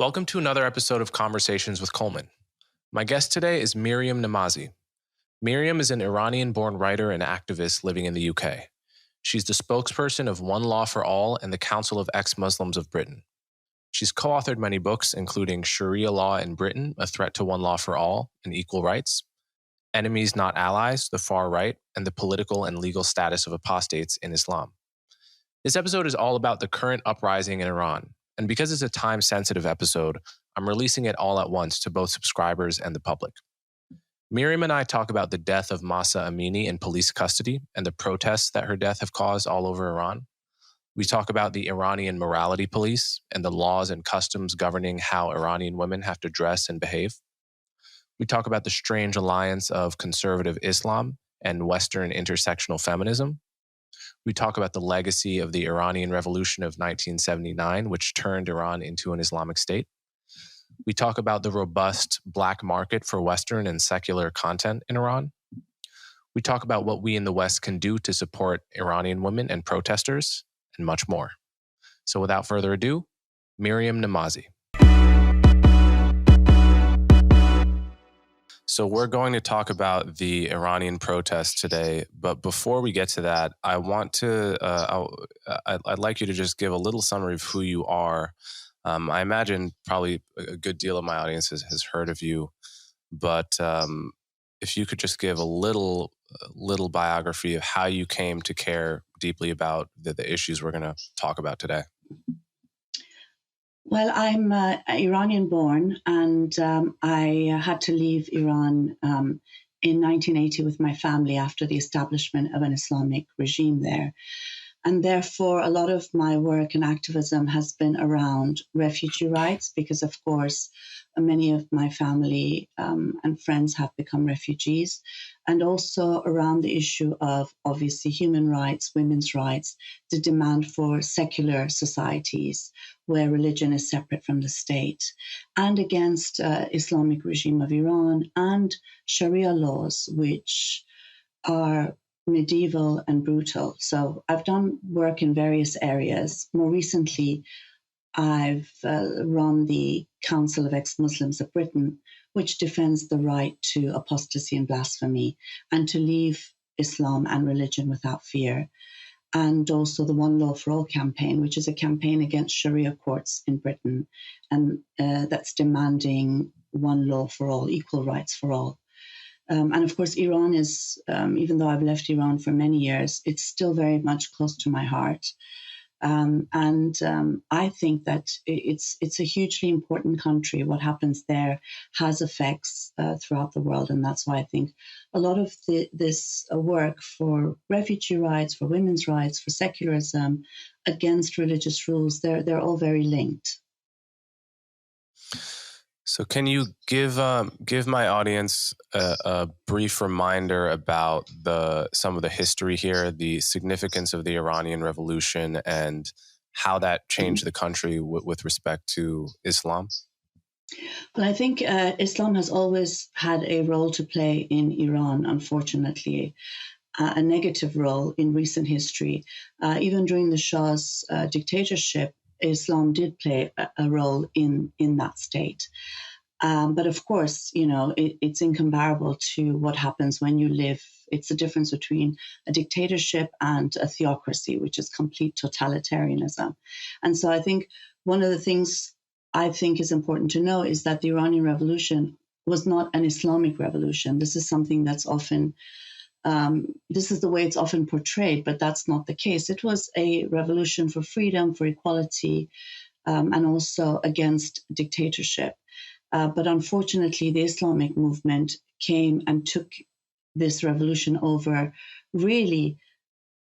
Welcome to another episode of Conversations with Coleman. My guest today is Miriam Namazi. Miriam is an Iranian-born writer and activist living in the UK. She's the spokesperson of One Law for All and the Council of Ex-Muslims of Britain. She's co-authored many books, including Sharia Law in Britain, A Threat to One Law for All and Equal Rights, Enemies Not Allies, The Far Right, and the Political and Legal Status of Apostates in Islam. This episode is all about the current uprising in Iran. And because it's a time-sensitive episode, I'm releasing it all at once to both subscribers and the public. Miriam and I talk about the death of Masa Amini in police custody and the protests that her death have caused all over Iran. We talk about the Iranian morality police and the laws and customs governing how Iranian women have to dress and behave. We talk about the strange alliance of conservative Islam and Western intersectional feminism. We talk about the legacy of the Iranian Revolution of 1979, which turned Iran into an Islamic state. We talk about the robust black market for Western and secular content in Iran. We talk about what we in the West can do to support Iranian women and protesters, and much more. So without further ado, Miriam Namazi. So we're going to talk about the Iranian protests today, but before we get to that, I want to, I'd like you to just give a little summary of who you are. I imagine probably a good deal of my audience has heard of you, but if you could just give a little biography of how you came to care deeply about the issues we're going to talk about today. Well, I'm Iranian-born, and I had to leave Iran in 1980 with my family after the establishment of an Islamic regime there. And therefore, a lot of my work and activism has been around refugee rights because, of course, many of my family and friends have become refugees, and also around the issue of, obviously, human rights, women's rights, the demand for secular societies where religion is separate from the state, and against Islamic regime of Iran and Sharia laws, which are medieval and brutal. So I've done work in various areas. More recently, I've run the Council of Ex-Muslims of Britain, which defends the right to apostasy and blasphemy and to leave Islam and religion without fear. And also the One Law for All campaign, which is a campaign against Sharia courts in Britain, and that's demanding one law for all, equal rights for all. And of course, Iran is, even though I've left Iran for many years, it's still very much close to my heart. I think that it's a hugely important country. What happens there has effects throughout the world. And that's why I think a lot of this work for refugee rights, for women's rights, for secularism, against religious rules, they're all very linked. So can you give my audience a brief reminder about some of the history here, the significance of the Iranian Revolution, and how that changed the country with respect to Islam? Well, I think Islam has always had a role to play in Iran, unfortunately, a negative role in recent history. Even during the Shah's dictatorship, Islam did play a role in that state. But of course, it's incomparable to what happens when you live. It's the difference between a dictatorship and a theocracy, which is complete totalitarianism. And so I think one of the things I think is important to know is that the Iranian Revolution was not an Islamic revolution. This is something that's often this is the way it's often portrayed, but that's not the case. It was a revolution for freedom, for equality, and also against dictatorship. But unfortunately, the Islamic movement came and took this revolution over, really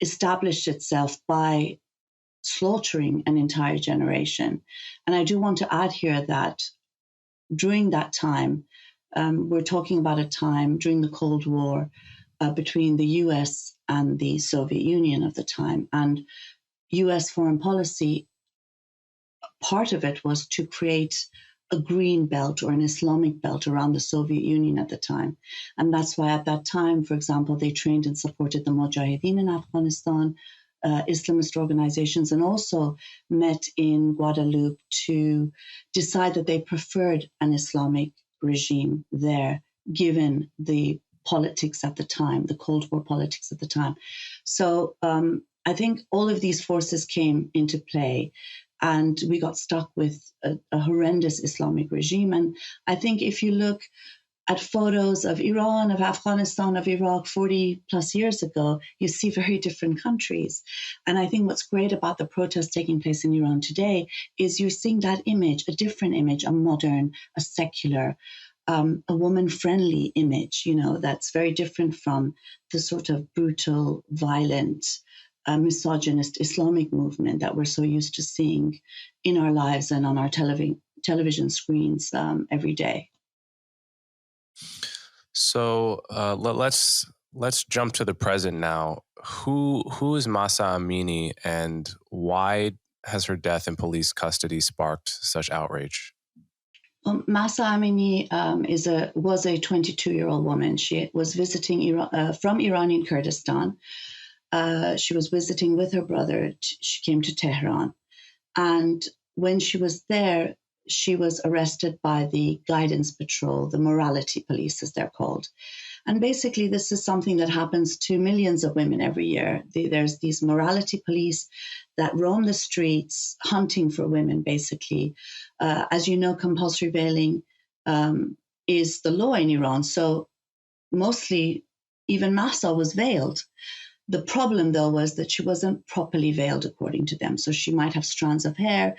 established itself by slaughtering an entire generation. And I do want to add here that during that time, we're talking about a time during the Cold War, between the US and the Soviet Union of the time. And US foreign policy, part of it was to create a green belt or an Islamic belt around the Soviet Union at the time. And that's why at that time, for example, they trained and supported the Mujahideen in Afghanistan, Islamist organizations, and also met in Guadeloupe to decide that they preferred an Islamic regime there, given the politics at the time, the Cold War politics at the time. So I think all of these forces came into play, and we got stuck with a horrendous Islamic regime. And I think if you look at photos of Iran, of Afghanistan, of Iraq 40 plus years ago, you see very different countries. And I think what's great about the protests taking place in Iran today is you're seeing that image, a different image, a modern, a secular, a woman-friendly image, that's very different from the sort of brutal, violent, misogynist Islamic movement that we're so used to seeing in our lives and on our television screens every day. So let's jump to the present now. Who is Masa Amini, and why has her death in police custody sparked such outrage? Masa Amini was a 22-year-old woman. She was visiting from Iranian Kurdistan. She was visiting with her brother. She came to Tehran. And when she was there, she was arrested by the guidance patrol, the morality police, as they're called. And basically, this is something that happens to millions of women every year. There's these morality police that roam the streets hunting for women, basically. As you know, compulsory veiling is the law in Iran. So mostly, even Mahsa was veiled. The problem, though, was that she wasn't properly veiled according to them. So she might have strands of hair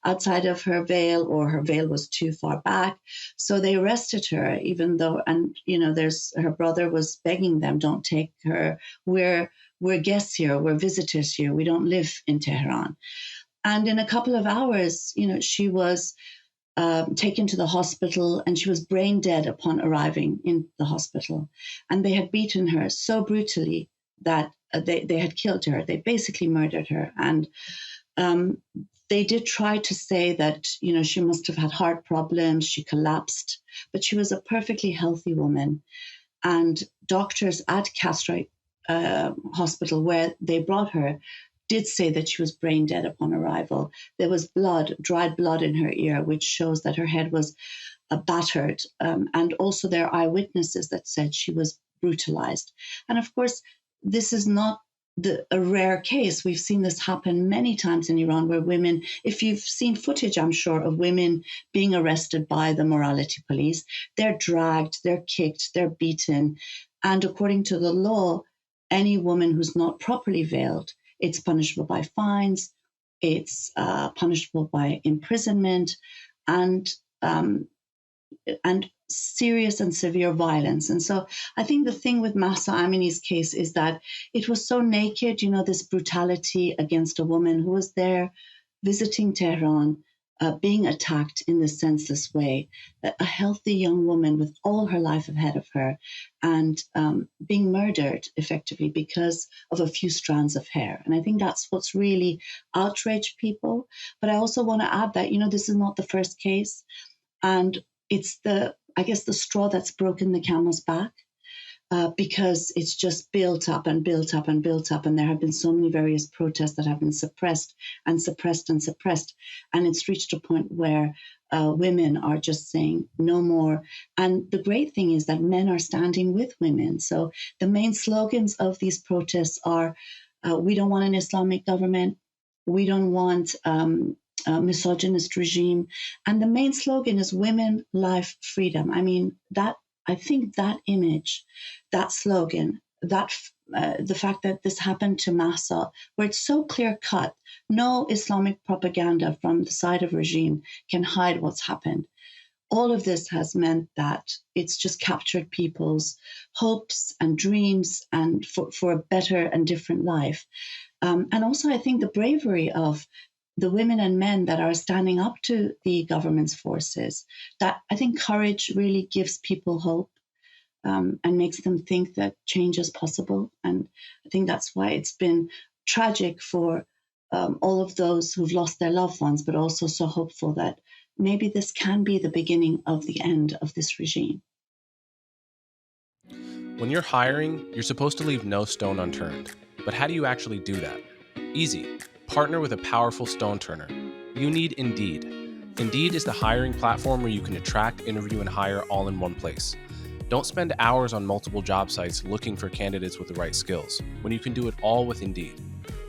outside of her veil, or her veil was too far back. So they arrested her, even though, and her brother was begging them, don't take her. We're guests here, we're visitors here. We don't live in Tehran. And in a couple of hours, she was taken to the hospital, and she was brain dead upon arriving in the hospital. And they had beaten her so brutally that they had killed her. They basically murdered her. And they did try to say that, she must have had heart problems, she collapsed, but she was a perfectly healthy woman. And doctors at Castro Hospital, where they brought her, did say that she was brain dead upon arrival. There was dried blood in her ear, which shows that her head was battered. And also there are eyewitnesses that said she was brutalized. And of course, this is not a rare case. We've seen this happen many times in Iran, where women, if you've seen footage, I'm sure, of women being arrested by the morality police, they're dragged, they're kicked, they're beaten. And according to the law, any woman who's not properly veiled, it's punishable by fines, it's punishable by imprisonment, and serious and severe violence. And so I think the thing with Masa Amini's case is that it was so naked, this brutality against a woman who was there visiting Tehran, being attacked in this senseless way, a healthy young woman with all her life ahead of her, and being murdered effectively because of a few strands of hair. And I think that's what's really outraged people. But I also want to add that, this is not the first case. And it's the straw that's broken the camel's back, because it's just built up and built up and built up. And there have been so many various protests that have been suppressed and suppressed and suppressed. And it's reached a point where women are just saying no more. And the great thing is that men are standing with women. So the main slogans of these protests are, we don't want an Islamic government. We don't want misogynist regime. And the main slogan is women, life, freedom. I think that image, that slogan, that the fact that this happened to Mahsa, where it's so clear cut, no Islamic propaganda from the side of regime can hide what's happened. All of this has meant that it's just captured people's hopes and dreams and for a better and different life. And also, I think the bravery of the women and men that are standing up to the government's forces, that I think courage really gives people hope, and makes them think that change is possible. And I think that's why it's been tragic for all of those who've lost their loved ones, but also so hopeful that maybe this can be the beginning of the end of this regime. When you're hiring, you're supposed to leave no stone unturned. But how do you actually do that? Easy. Partner with a powerful stone turner. You need Indeed. Indeed is the hiring platform where you can attract, interview, and hire all in one place. Don't spend hours on multiple job sites looking for candidates with the right skills, when you can do it all with Indeed.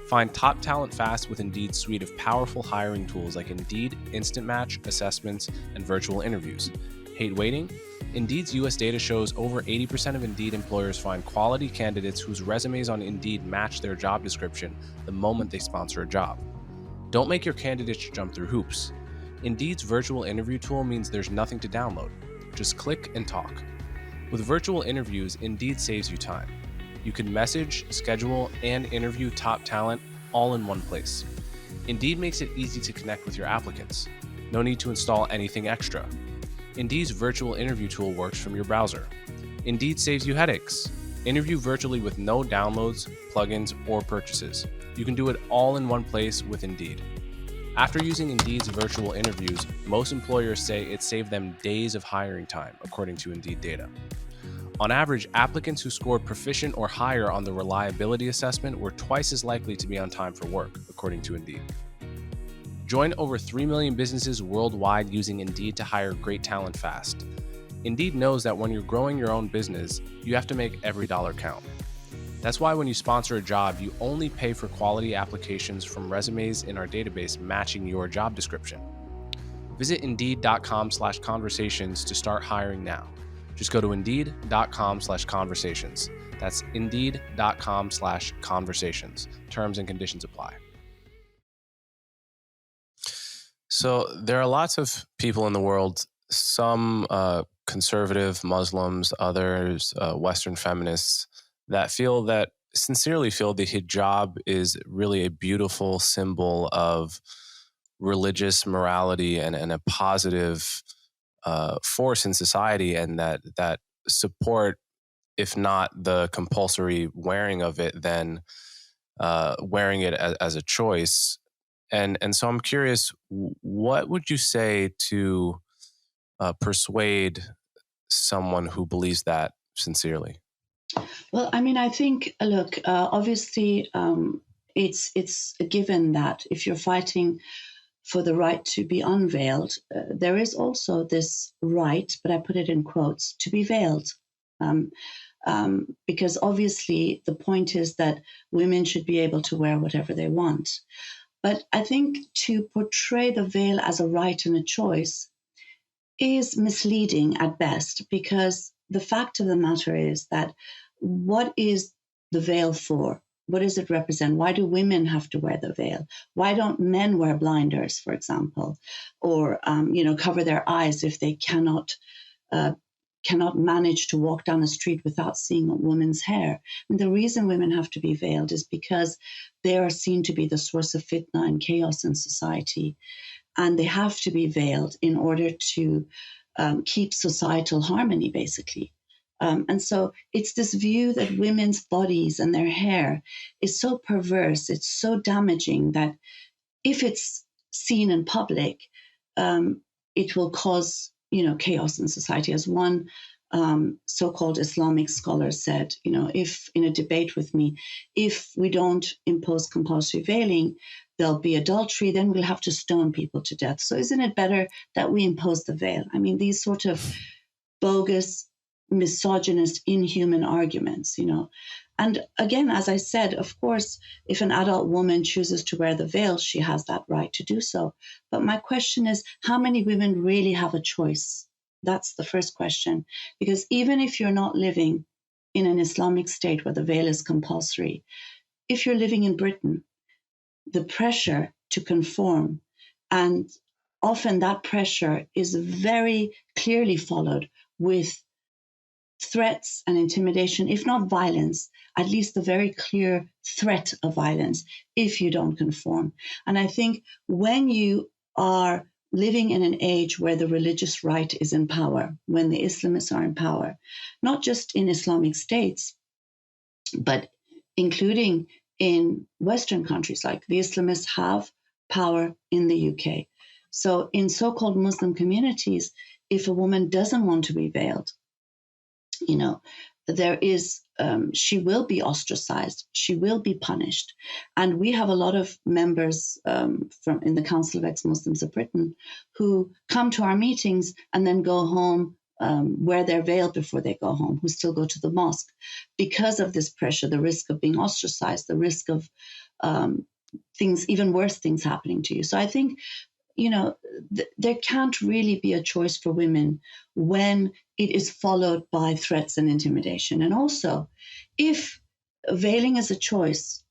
Find top talent fast with Indeed's suite of powerful hiring tools like Indeed Instant Match, assessments, and virtual interviews. Hate waiting? Indeed's US data shows over 80% of Indeed employers find quality candidates whose resumes on Indeed match their job description the moment they sponsor a job. Don't make your candidates jump through hoops. Indeed's virtual interview tool means there's nothing to download. Just click and talk. With virtual interviews, Indeed saves you time. You can message, schedule, and interview top talent all in one place. Indeed makes it easy to connect with your applicants. No need to install anything extra. Indeed's virtual interview tool works from your browser. Indeed saves you headaches. Interview virtually with no downloads, plugins, or purchases. You can do it all in one place with Indeed. After using Indeed's virtual interviews, most employers say it saved them days of hiring time, according to Indeed data. On average, applicants who scored proficient or higher on the reliability assessment were twice as likely to be on time for work, according to Indeed. Join over 3 million businesses worldwide using Indeed to hire great talent fast. Indeed knows that when you're growing your own business, you have to make every dollar count. That's why when you sponsor a job, you only pay for quality applications from resumes in our database matching your job description. Visit Indeed.com/conversations to start hiring now. Just go to Indeed.com/conversations. That's Indeed.com/conversations. Terms and conditions apply. So there are lots of people in the world, some conservative Muslims, others Western feminists, that sincerely feel the hijab is really a beautiful symbol of religious morality and a positive force in society, and that support, if not the compulsory wearing of it, then wearing it as a choice. And so I'm curious, what would you say to persuade someone who believes that sincerely? Well, I mean, I think, look, obviously, it's a given that if you're fighting for the right to be unveiled, there is also this right, but I put it in quotes, to be veiled. Because obviously the point is that women should be able to wear whatever they want. But I think to portray the veil as a right and a choice is misleading at best, because the fact of the matter is that what is the veil for? What does it represent? Why do women have to wear the veil? Why don't men wear blinders, for example, or cover their eyes if they cannot manage to walk down a street without seeing a woman's hair? And the reason women have to be veiled is because they are seen to be the source of fitna and chaos in society, and they have to be veiled in order to keep societal harmony, basically. And so it's this view that women's bodies and their hair is so perverse, it's so damaging, that if it's seen in public, it will cause, chaos in society. As one so-called Islamic scholar said, if in a debate with me, if we don't impose compulsory veiling, there'll be adultery, then we'll have to stone people to death. So isn't it better that we impose the veil? I mean, these sort of bogus, misogynist, inhuman arguments, And again, as I said, of course, if an adult woman chooses to wear the veil, she has that right to do so. But my question is, how many women really have a choice? That's the first question. Because even if you're not living in an Islamic state where the veil is compulsory, if you're living in Britain, the pressure to conform, and often that pressure is very clearly followed with threats and intimidation, if not violence, at least the very clear threat of violence if you don't conform. And I think when you are living in an age where the religious right is in power, when the Islamists are in power, not just in Islamic states, but including in Western countries, like the Islamists have power in the UK. So in so-called Muslim communities, if a woman doesn't want to be veiled, there is she will be ostracized. She will be punished. And we have a lot of members from in the Council of Ex-Muslims of Britain who come to our meetings and then go home, wear their veil before they go home, who still go to the mosque because of this pressure, the risk of being ostracized, the risk of things, even worse things happening to you. So I think, there can't really be a choice for women when it is followed by threats and intimidation. And also, if veiling is a choice,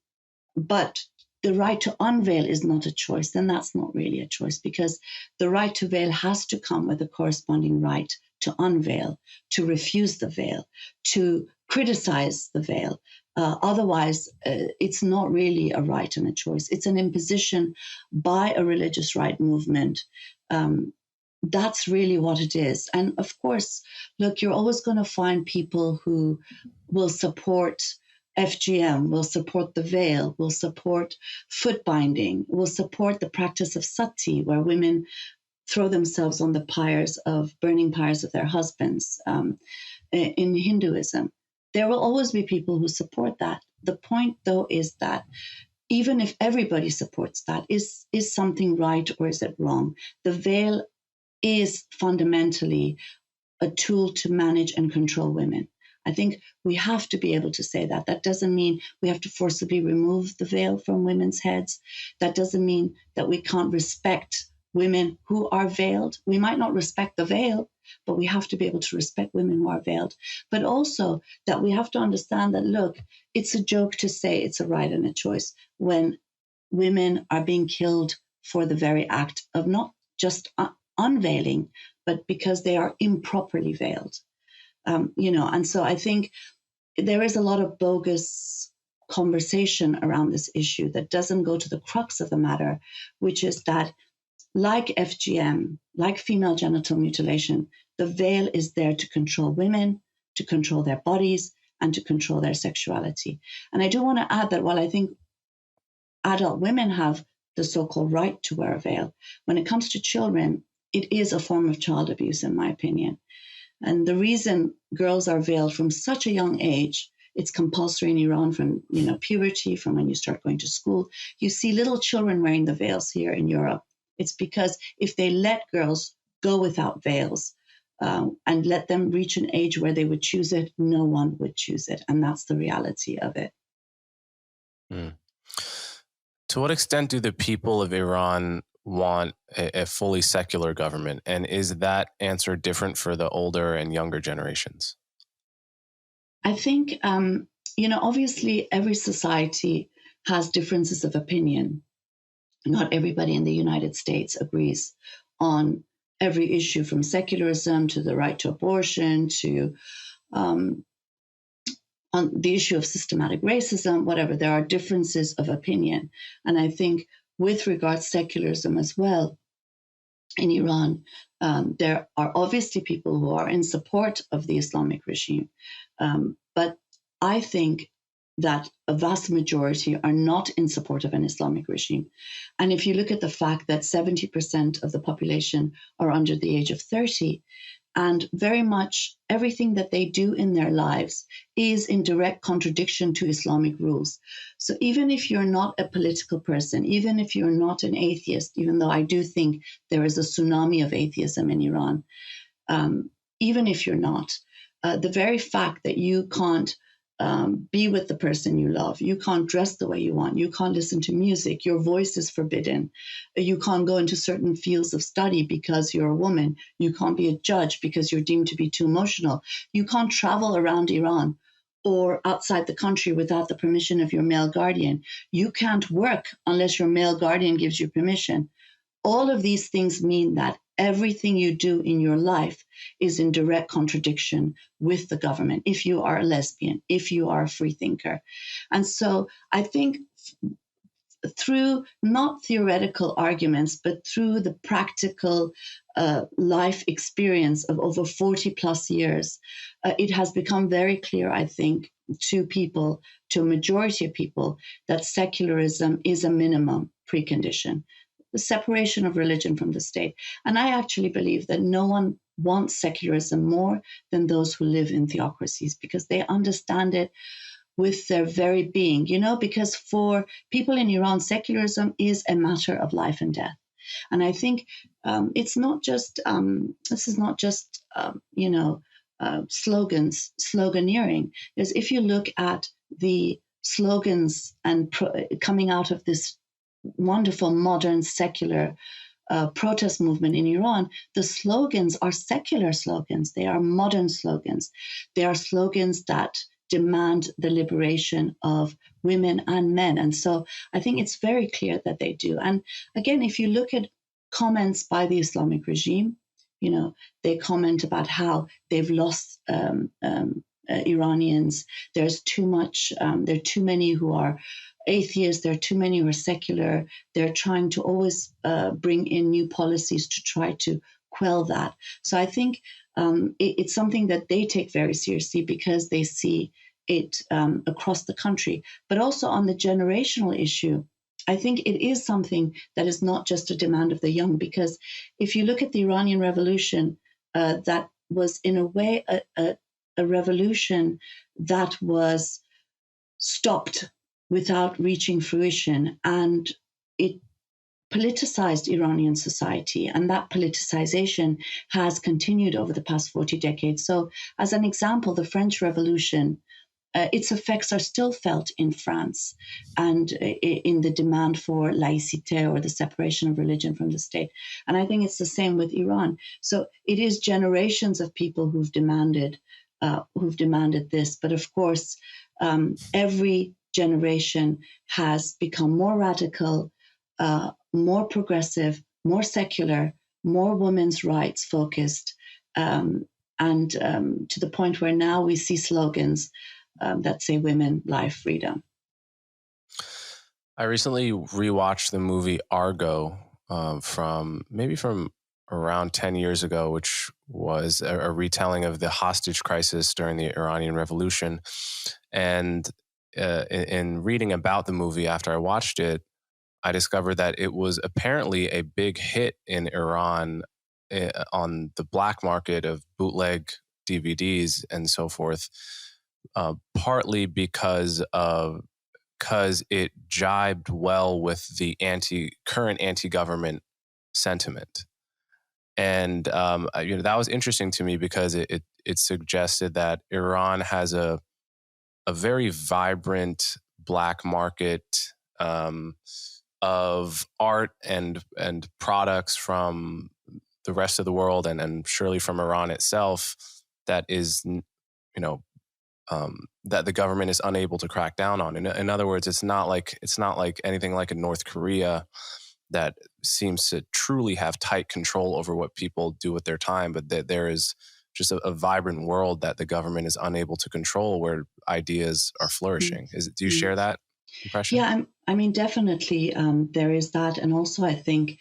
but the right to unveil is not a choice, then that's not really a choice, because the right to veil has to come with a corresponding right to unveil, to refuse the veil, to criticize the veil. Otherwise, it's not really a right and a choice. It's an imposition by a religious right movement. That's really what it is. And of course, look, you're always going to find people who will support FGM, will support the veil, will support foot binding, will support the practice of sati, where women throw themselves on the burning pyres of their husbands. In Hinduism, there will always be people who support that. The point, though, is that even if everybody supports that, is something right or is it wrong? The veil is fundamentally a tool to manage and control women. I think we have to be able to say that. That doesn't mean we have to forcibly remove the veil from women's heads. That doesn't mean that we can't respect women who are veiled. We might not respect the veil, but we have to be able to respect women who are veiled. But also that we have to understand that, look, it's a joke to say it's a right and a choice when women are being killed for the very act of not just unveiling, but because they are improperly veiled. And so I think there is a lot of bogus conversation around this issue that doesn't go to the crux of the matter, which is that, like FGM, like female genital mutilation, the veil is there to control women, to control their bodies, and to control their sexuality. And I do want to add that while I think adult women have the so-called right to wear a veil, when it comes to children, it is a form of child abuse, in my opinion. And the reason girls are veiled from such a young age, it's compulsory in Iran from puberty, from when you start going to school. You see little children wearing the veils here in Europe. It's because if they let girls go without veils and let them reach an age where they would choose it, no one would choose it. And that's the reality of it. Mm. To what extent do the people of Iran want a fully secular government? And is that answer different for the older and younger generations? I think, obviously every society has differences of opinion. Not everybody in the United States agrees on every issue, from secularism to the right to abortion to on the issue of systematic racism, whatever. There are differences of opinion. And I think with regards to secularism as well, in Iran, there are obviously people who are in support of the Islamic regime. But I think that a vast majority are not in support of an Islamic regime. And if you look at the fact that 70% of the population are under the age of 30, and very much everything that they do in their lives is in direct contradiction to Islamic rules. So even if you're not a political person, even if you're not an atheist, even though I do think there is a tsunami of atheism in Iran, even if you're not, the very fact that you can't be with the person you love, you can't dress the way you want, you can't listen to music, your voice is forbidden, you can't go into certain fields of study because you're a woman, you can't be a judge because you're deemed to be too emotional, you can't travel around Iran or outside the country without the permission of your male guardian, you can't work unless your male guardian gives you permission. All of these things mean that everything you do in your life is in direct contradiction with the government, if you are a lesbian, if you are a free thinker. And so I think through not theoretical arguments, but through the practical life experience of over 40 plus years, it has become very clear, I think, to people, to a majority of people, that secularism is a minimum precondition. The separation of religion from the state. And I actually believe that no one want secularism more than those who live in theocracies, because they understand it with their very being, because for people in Iran, secularism is a matter of life and death. And I think it's not just, this is not just, sloganeering. Is if you look at the slogans and coming out of this wonderful modern secular protest movement in Iran, the slogans are secular slogans. They are modern slogans. They are slogans that demand the liberation of women and men. And so I think it's very clear that they do. And again, if you look at comments by the Islamic regime, they comment about how they've lost Iranians. There's too much, there are too many who are atheists, there are too many who are secular. They're trying to always bring in new policies to try to quell that. So I think it's something that they take very seriously because they see it across the country. But also on the generational issue, I think it is something that is not just a demand of the young, because if you look at the Iranian Revolution, that was in a way a revolution that was stopped without reaching fruition, and it politicized Iranian society, and that politicization has continued over the past 40 decades. So as an example, the French Revolution, its effects are still felt in France and in the demand for laïcité, or the separation of religion from the state. And I think it's the same with Iran. So it is generations of people who've demanded this. But of course, every generation has become more radical, more progressive, more secular, more women's rights focused, and to the point where now we see slogans that say women, life, freedom. I recently rewatched the movie Argo from around 10 years ago, which was a retelling of the hostage crisis during the Iranian Revolution. And in reading about the movie after I watched it, I discovered that it was apparently a big hit in Iran on the black market of bootleg DVDs and so forth, partly because it jibed well with the current anti-government sentiment. And that was interesting to me because it suggested that Iran has a very vibrant black market of art and products from the rest of the world, and surely from Iran itself, that is, that the government is unable to crack down on. In other words, it's not like anything like a North Korea that seems to truly have tight control over what people do with their time, but that there is just a vibrant world that the government is unable to control, where ideas are flourishing. Do you share that impression? Yeah, I mean, definitely there is that. And also I think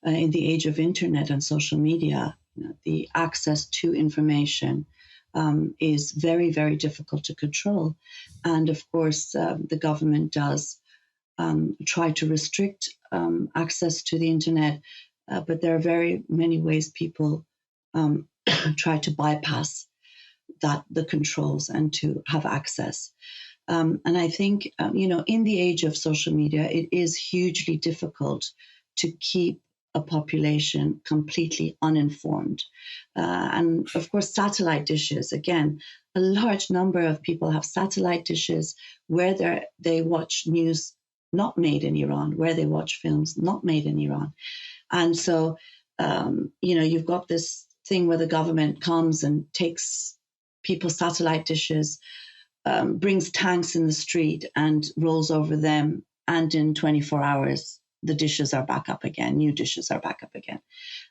in the age of internet and social media, the access to information is very, very difficult to control. And of course, the government does try to restrict access to the internet, but there are very many ways people try to bypass the controls and to have access. And I think, in the age of social media, it is hugely difficult to keep a population completely uninformed. And of course, satellite dishes, again, a large number of people have satellite dishes where they watch news not made in Iran, where they watch films not made in Iran. And so, you've got this thing where the government comes and takes people's satellite dishes, brings tanks in the street and rolls over them. And in 24 hours, the dishes are back up again, new dishes are back up again.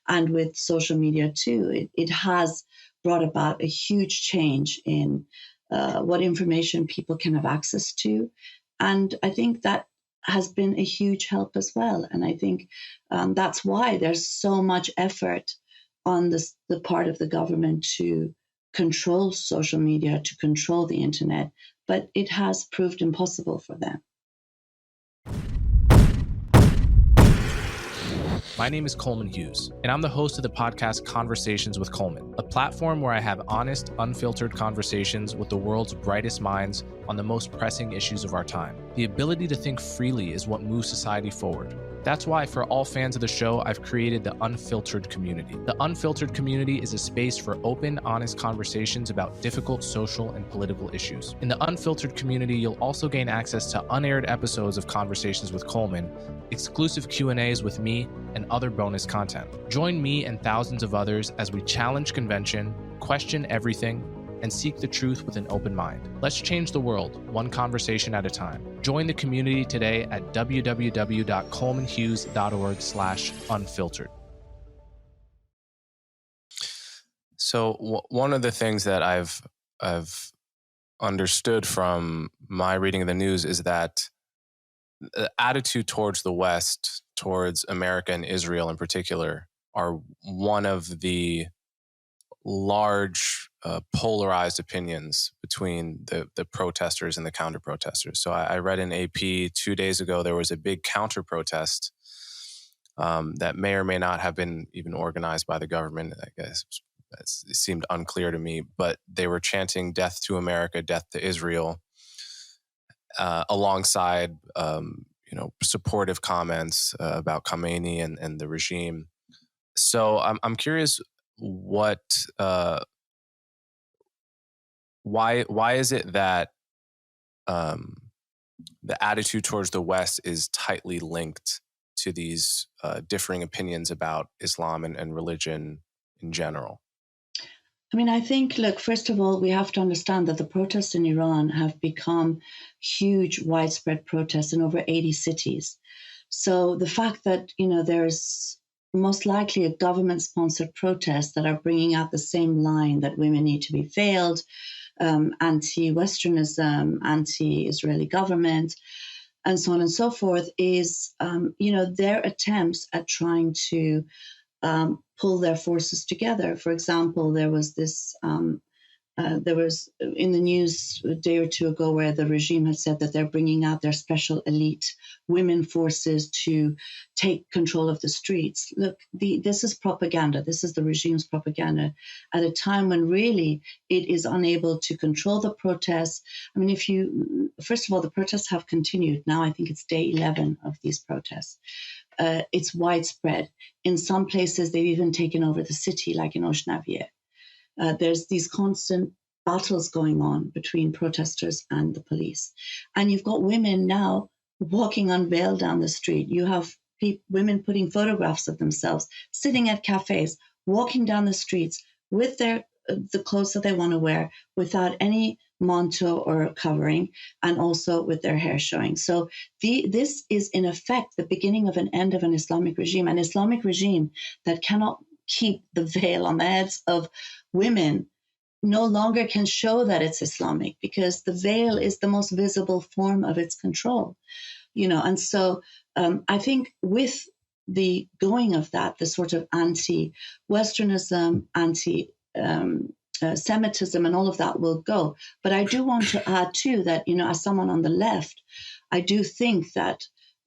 And with social media too, it has brought about a huge change in what information people can have access to. And I think that has been a huge help as well. And I think that's why there's so much effort on the part of the government to control social media, to control the internet, but it has proved impossible for them. My name is Coleman Hughes, and I'm the host of the podcast Conversations with Coleman, a platform where I have honest, unfiltered conversations with the world's brightest minds on the most pressing issues of our time. The ability to think freely is what moves society forward. That's why, for all fans of the show, I've created the Unfiltered Community. The Unfiltered Community is a space for open, honest conversations about difficult social and political issues. In the Unfiltered Community, you'll also gain access to unaired episodes of Conversations with Coleman, exclusive Q&As with me, and other bonus content. Join me and thousands of others as we challenge convention, question everything, and seek the truth with an open mind. Let's change the world, one conversation at a time. Join the community today at www.colemanhughes.org/unfiltered. So one of the things that I've understood from my reading of the news is that the attitude towards the West, towards America and Israel in particular, are one of the large polarized opinions between the protesters and the counter-protesters. So I read in AP 2 days ago, there was a big counter-protest that may or may not have been even organized by the government. I guess it seemed unclear to me, but they were chanting "Death to America, Death to Israel," alongside supportive comments about Khomeini and the regime. So I'm curious, why is it that the attitude towards the West is tightly linked to these differing opinions about Islam and religion in general? I mean, I think, look, first of all, we have to understand that the protests in Iran have become huge, widespread protests in over 80 cities. So the fact that, there's most likely a government-sponsored protest that are bringing out the same line that women need to be veiled, anti-Westernism, anti-Israeli government, and so on and so forth, is, their attempts at trying to pull their forces together. For example, there was in the news a day or two ago where the regime had said that they're bringing out their special elite women forces to take control of the streets. Look, this is propaganda. This is the regime's propaganda at a time when really it is unable to control the protests. I mean, first of all, the protests have continued. Now I think it's day 11 of these protests. It's widespread. In some places, they've even taken over the city, like in Oshnavie. There's these constant battles going on between protesters and the police. And you've got women now walking unveiled down the street. You have women putting photographs of themselves, sitting at cafes, walking down the streets with the clothes that they want to wear, without any manto or covering, and also with their hair showing. So this is in effect the beginning of an end of an Islamic regime that cannot keep the veil on the heads of women no longer can show that it's Islamic, because the veil is the most visible form of its control, and so I think with the going of that, the sort of anti-Westernism, Semitism and all of that will go. But I do want to add too that, as someone on the left, I do think that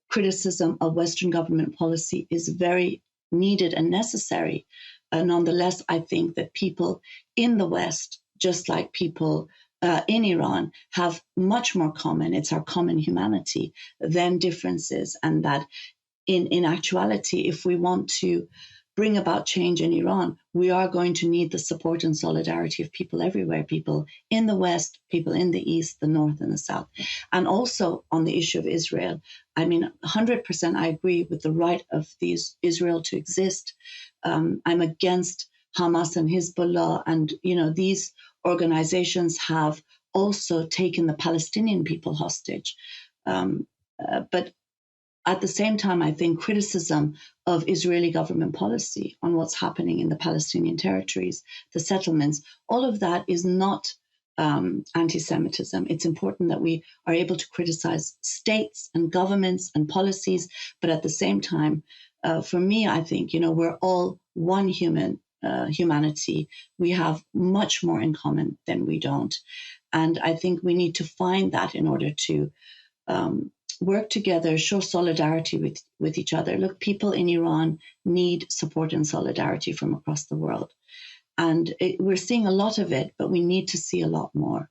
criticism of Western government policy is very needed and necessary. Nonetheless, I think that people in the West, just like people in Iran, have much more common. It's our common humanity than differences. And that in actuality, if we want to bring about change in Iran, we are going to need the support and solidarity of people everywhere, people in the West, people in the East, the North and the South. And also on the issue of Israel, I mean, 100% I agree with the right of Israel to exist. I'm against Hamas and Hezbollah, and, these organizations have also taken the Palestinian people hostage. But at the same time, I think criticism of Israeli government policy on what's happening in the Palestinian territories, the settlements, all of that is not anti-Semitism. It's important that we are able to criticize states and governments and policies, but at the same time, for me, I think, we're all one humanity. We have much more in common than we don't. And I think we need to find that in order to work together, show solidarity with each other. Look, people in Iran need support and solidarity from across the world. And we're seeing a lot of it, but we need to see a lot more,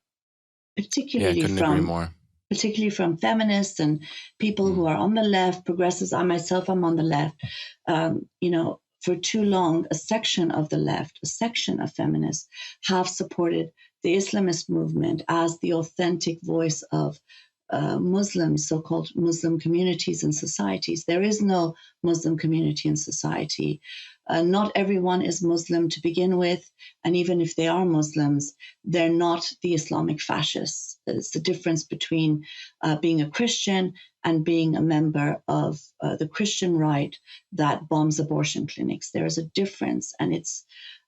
Yeah, I couldn't agree more. particularly from feminists and people who are on the left, progressives. I myself am on the left. For too long, a section of the left, a section of feminists have supported the Islamist movement as the authentic voice of Muslims, so-called Muslim communities and societies. There is no Muslim community and society. Not everyone is Muslim to begin with, and even if they are Muslims, they're not the Islamic fascists. It's the difference between being a Christian and being a member of the Christian right that bombs abortion clinics. There is a difference, and it's,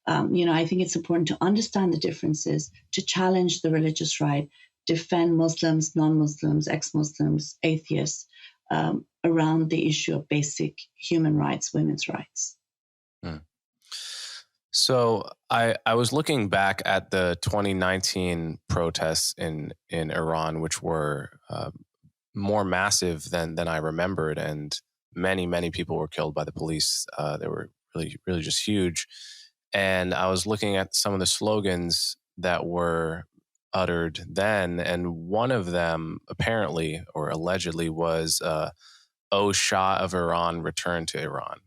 I think it's important to understand the differences, to challenge the religious right, defend Muslims, non-Muslims, ex-Muslims, atheists around the issue of basic human rights, women's rights. So I was looking back at the 2019 protests in Iran, which were more massive than I remembered, and many people were killed by the police. They were really just huge. And I was looking at some of the slogans that were uttered then, and one of them apparently or allegedly was "O Shah of Iran, return to Iran,"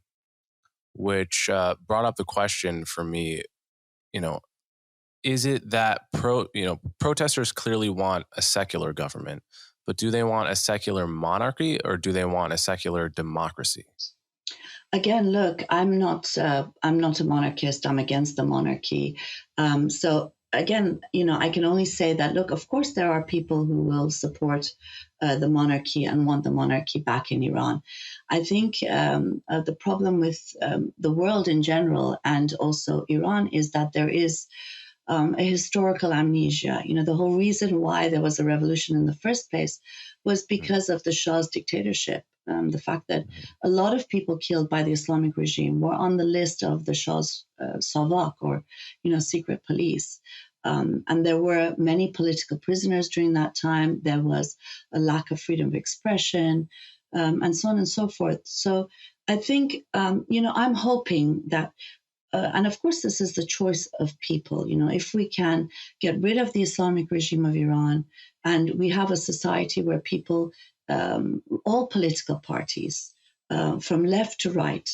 which brought up the question for me, is it that protesters clearly want a secular government, but do they want a secular monarchy or do they want a secular democracy? Again, look, I'm not a monarchist. I'm against the monarchy. So again, I can only say that, look, of course, there are people who will support the monarchy and want the monarchy back in Iran. I think the problem with the world in general and also Iran is that there is a historical amnesia. The whole reason why there was a revolution in the first place was because of the Shah's dictatorship. The fact that a lot of people killed by the Islamic regime were on the list of the Shah's Savak, or, secret police. And there were many political prisoners during that time. There was a lack of freedom of expression, and so on and so forth. So I think, I'm hoping that, and of course, this is the choice of people. If we can get rid of the Islamic regime of Iran, and we have a society where people, all political parties, from left to right,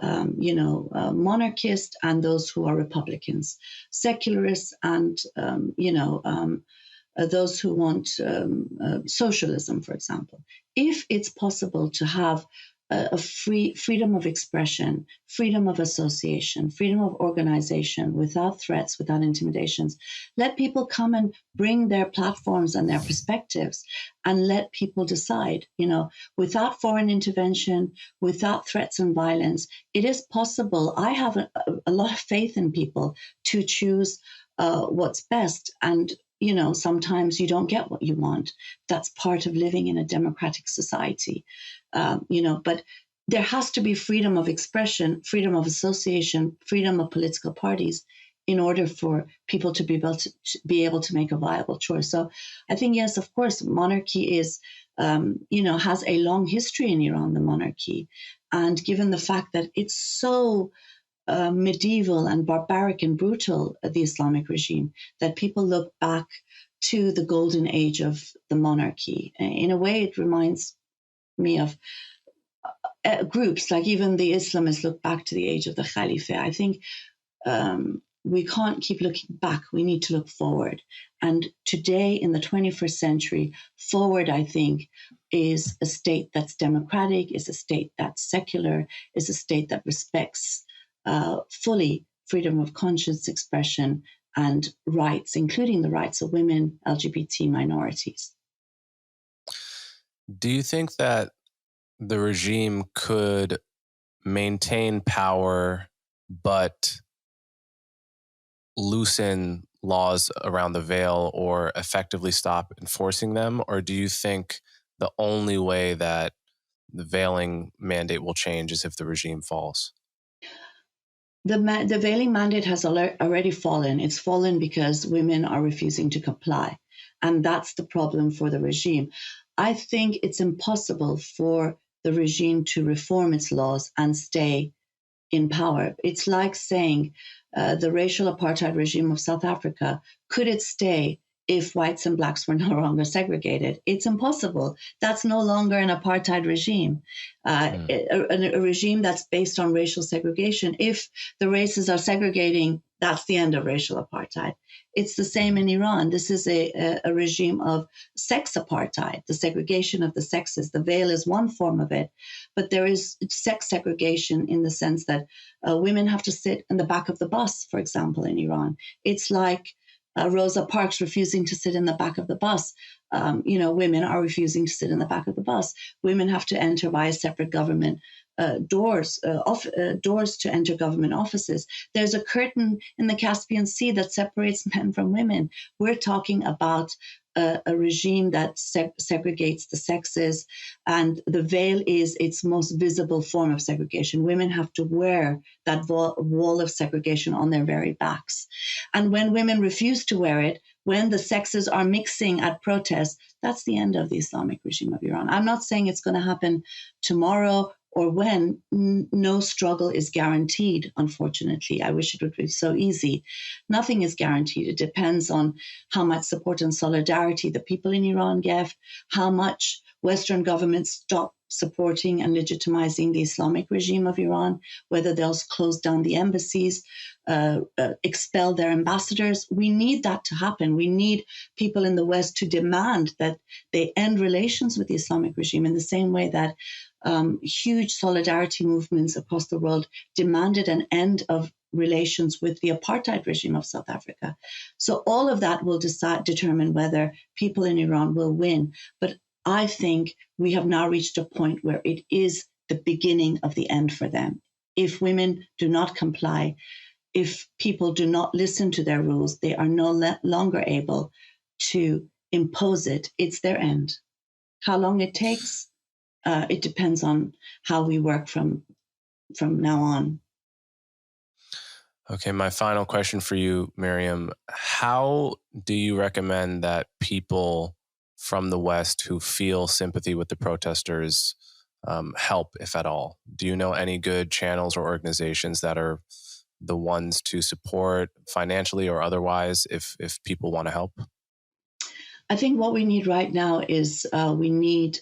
monarchists and those who are Republicans, secularists and, those who want socialism, for example. If it's possible to have a freedom of expression, freedom of association, freedom of organization without threats, without intimidations, let people come and bring their platforms and their perspectives and let people decide, without foreign intervention, without threats and violence. It is possible. I have a lot of faith in people to choose what's best. And sometimes you don't get what you want. That's part of living in a democratic society, but there has to be freedom of expression, freedom of association, freedom of political parties in order for people to be able to make a viable choice. So I think, yes, of course, monarchy is, has a long history in Iran, the monarchy. And given the fact that it's so medieval and barbaric and brutal, the Islamic regime, that people look back to the golden age of the monarchy. In a way, it reminds me of groups like even the Islamists look back to the age of the Khalifa. I think we can't keep looking back. We need to look forward. And today, in the 21st century, forward, I think, is a state that's democratic, is a state that's secular, is a state that respects fully freedom of conscience expression and rights, including the rights of women, LGBT minorities. Do you think that the regime could maintain power but loosen laws around the veil or effectively stop enforcing them? Or do you think the only way that the veiling mandate will change is if the regime falls? The veiling mandate has already fallen. It's fallen because women are refusing to comply. And that's the problem for the regime. I think it's impossible for the regime to reform its laws and stay in power. It's like saying the racial apartheid regime of South Africa, could it stay if whites and blacks were no longer segregated? It's impossible. That's no longer an apartheid regime, a regime that's based on racial segregation. If the races are segregating, that's the end of racial apartheid. It's the same in Iran. This is a regime of sex apartheid, the segregation of the sexes. The veil is one form of it, but there is sex segregation in the sense that women have to sit in the back of the bus, for example, in Iran. It's like Rosa Parks refusing to sit in the back of the bus. Women are refusing to sit in the back of the bus. Women have to enter via separate government doors to enter government offices. There's a curtain in the Caspian Sea that separates men from women. We're talking about a regime that segregates the sexes, and the veil is its most visible form of segregation. Women have to wear that wall of segregation on their very backs. And when women refuse to wear it, when the sexes are mixing at protests, that's the end of the Islamic regime of Iran. I'm not saying it's going to happen tomorrow or when. No struggle is guaranteed, unfortunately. I wish it would be so easy. Nothing is guaranteed. It depends on how much support and solidarity the people in Iran get, how much Western governments stop supporting and legitimizing the Islamic regime of Iran, whether they'll close down the embassies, expel their ambassadors. We need that to happen. We need people in the West to demand that they end relations with the Islamic regime in the same way that huge solidarity movements across the world demanded an end of relations with the apartheid regime of South Africa. So all of that will determine whether people in Iran will win. But I think we have now reached a point where it is the beginning of the end for them. If women do not comply, if people do not listen to their rules, they are no longer able to impose it. It's their end. How long it takes, it depends on how we work from now on. Okay, my final question for you, Miriam. How do you recommend that people from the West who feel sympathy with the protesters help, if at all? Do you know any good channels or organizations that are the ones to support financially or otherwise if people want to help? I think what we need right now is we need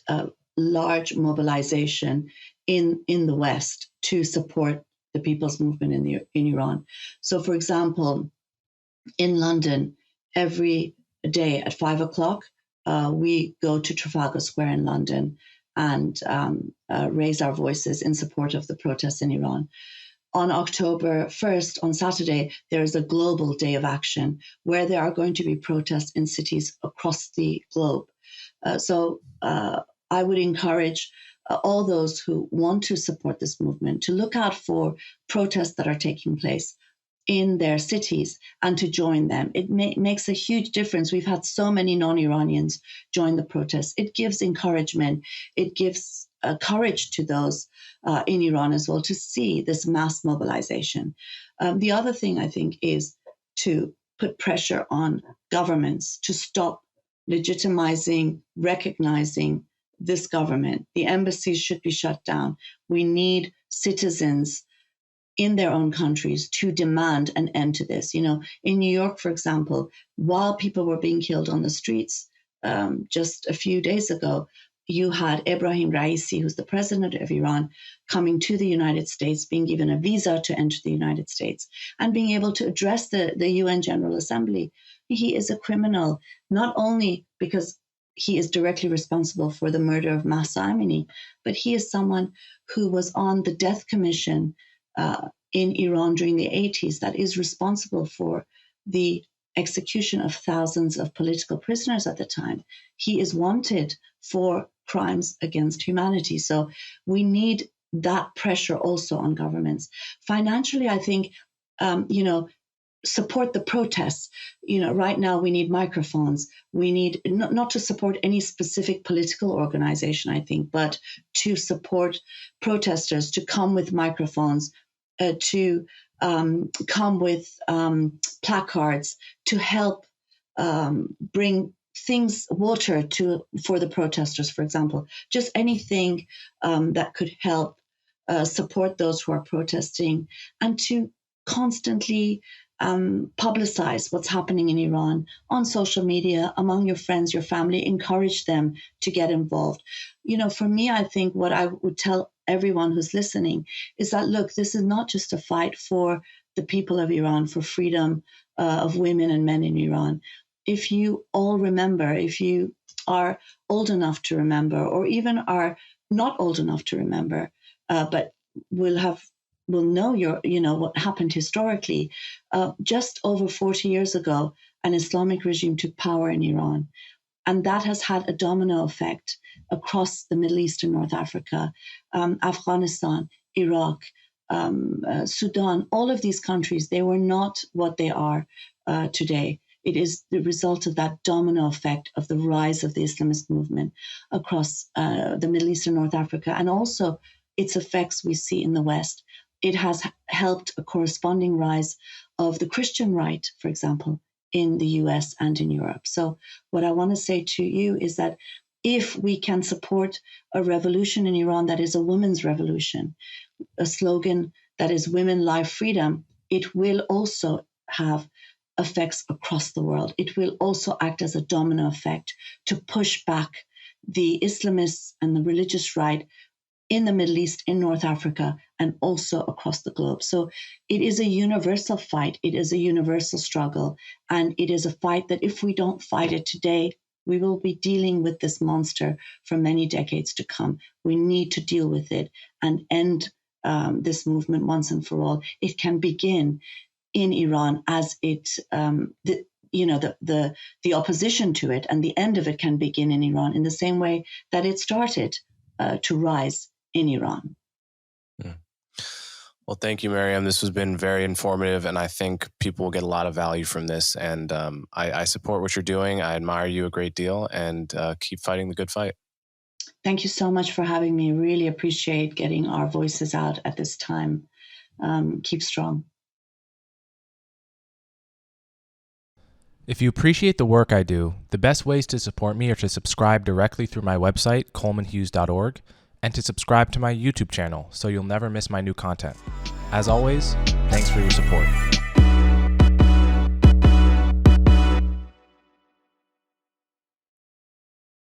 large mobilization in the West to support the people's movement in Iran. So, for example, in London, every day at 5:00, we go to Trafalgar Square in London and raise our voices in support of the protests in Iran. On October 1st, on Saturday, there is a global day of action where there are going to be protests in cities across the globe. So I would encourage all those who want to support this movement to look out for protests that are taking place in their cities and to join them. It makes a huge difference. We've had so many non-Iranians join the protests. It gives encouragement. It gives courage to those in Iran as well to see this mass mobilization. The other thing I think is to put pressure on governments to stop legitimizing, recognizing this government. The embassies should be shut down. We need citizens in their own countries to demand an end to this. You know, in New York, for example, while people were being killed on the streets just a few days ago, you had Ebrahim Raisi, who's the president of Iran, coming to the United States, being given a visa to enter the United States, and being able to address the UN General Assembly. He is a criminal, not only because he is directly responsible for the murder of Masa Amini, but he is someone who was on the death commission in Iran during the 80s that is responsible for the execution of thousands of political prisoners at the time. He is wanted for crimes against humanity. So we need that pressure also on governments. Financially, I think, support the protests. Right now we need microphones. We need not to support any specific political organization, I think, but to support protesters to come with microphones, to come with placards to help bring things, water for the protesters, for example, just anything that could help support those who are protesting, and to constantly publicize what's happening in Iran on social media, among your friends, your family, encourage them to get involved. For me, I think what I would tell everyone who's listening is that, look, this is not just a fight for the people of Iran, for freedom of women and men in Iran. If you all remember, if you are old enough to remember, or even are not old enough to remember, but will know what happened historically. Just over 40 years ago, an Islamic regime took power in Iran, and that has had a domino effect across the Middle East and North Africa, Afghanistan, Iraq, Sudan. All of these countries, they were not what they are today. It is the result of that domino effect of the rise of the Islamist movement across the Middle East and North Africa, and also its effects we see in the West. It has helped a corresponding rise of the Christian right, for example, in the US and in Europe. So what I want to say to you is that if we can support a revolution in Iran that is a women's revolution, a slogan that is women, life, freedom, it will also have effects across the world. It will also act as a domino effect to push back the Islamists and the religious right in the Middle East, in North Africa, and also across the globe. So it is a universal fight. It is a universal struggle. And it is a fight that if we don't fight it today, we will be dealing with this monster for many decades to come. We need to deal with it and end this movement once and for all. It can begin in Iran as the opposition to it, and the end of it can begin in Iran in the same way that it started to rise in Iran. Well, thank you, Miriam. This has been very informative, and I think people will get a lot of value from this. And I support what you're doing. I admire you a great deal, and keep fighting the good fight. Thank you so much for having me. Really appreciate getting our voices out at this time. Keep strong. If you appreciate the work I do, the best ways to support me are to subscribe directly through my website, colemanhughes.org, and to subscribe to my YouTube channel so you'll never miss my new content. As always, thanks for your support.